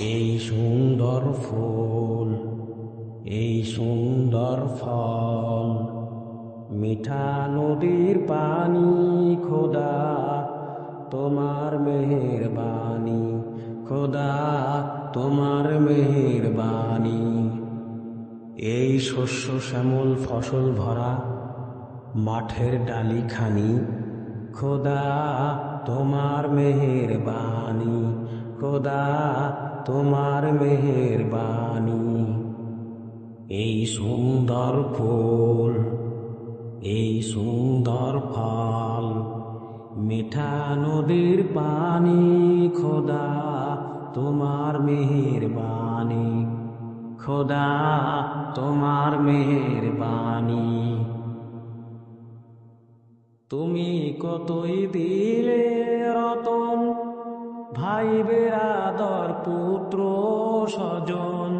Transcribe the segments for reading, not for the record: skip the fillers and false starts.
এই সুন্দর ফুল, এই সুন্দর ফল, মিঠা নদীর পানি, খোদা তোমার মেহেরবানি, খোদা তোমার মেহেরবানি। এই শস্য শ্যামল ফসল ভরা মাঠের ডালি খানি, খোদা তোমার মেহেরবানি, খোদা তোমার মেহেরবানি। এই সুন্দর ফুল, এই সুন্দর ফল, মিঠা নদীর পানি, খোদা তোমার মেহেরবানি, খোদা তোমার মেহেরবানি। তুমি কতই দিলে রতন, ভাই বেরাদর পুত্র স্বজন।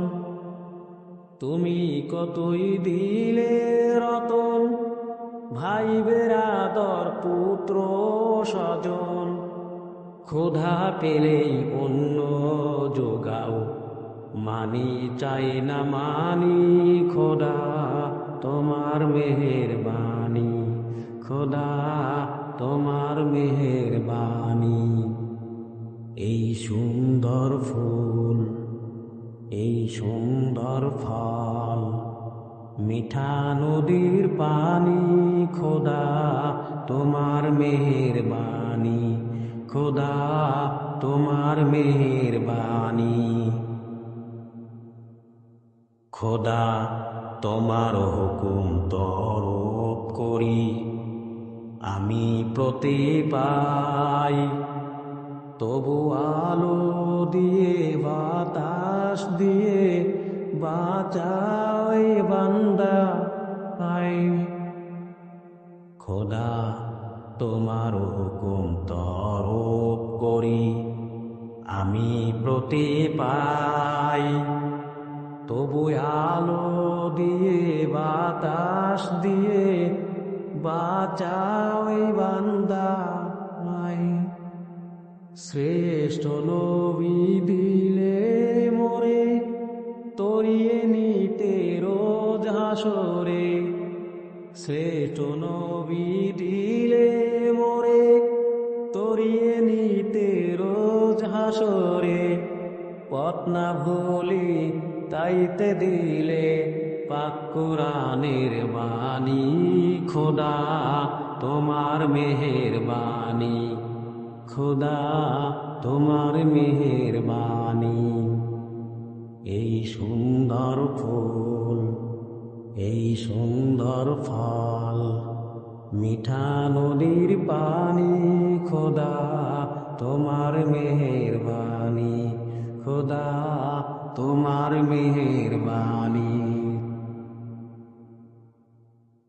তুমি কতই দিলে রতন, ভাই বেরাদর পুত্র স্বজন। ক্ষুধা পেলেই অন্য যোগাও, মানি চাই না মানি, খোদা তোমার মেহেরবানি, খোদা তোমার মেহেরবানি। এই সুন্দর ফুল, এই সুন্দর ফল, মিঠা নদীর পানি, খোদা তোমার মেহেরবানি, খোদা তোমার মেহেরবানি। খোদা তোমার হুকুম তরফ করি, আমি প্রতি পাই। তবু আলো দিয়ে বাতাস দিয়ে বাঁচাই বান্দা আই। খোদা তোমার হুকুম তরফ করি, আমি প্রতি পাই। তবু আলো দিয়ে বাতাস দিয়ে বাঁচাই বান্দা আই। শ্রেষ্ঠ নবী দিলে মোরে, তরিয়ে নিতে রোজ হাসরে। শ্রেষ্ঠ নবী দিলে মোরে, তরিয়ে নিতে রোজ হাসরে। পথ না ভুলি তাইতে দিলে পাক কুরআনের বাণী, খোদা তোমার মেহেরবানি, খোদা তোমার মেহেরবানি। এই সুন্দর ফুল, এই সুন্দর ফল, মিঠা নদীর পানি, খোদা তোমার মেহেরবানি, খোদা তোমার মেহেরবানি।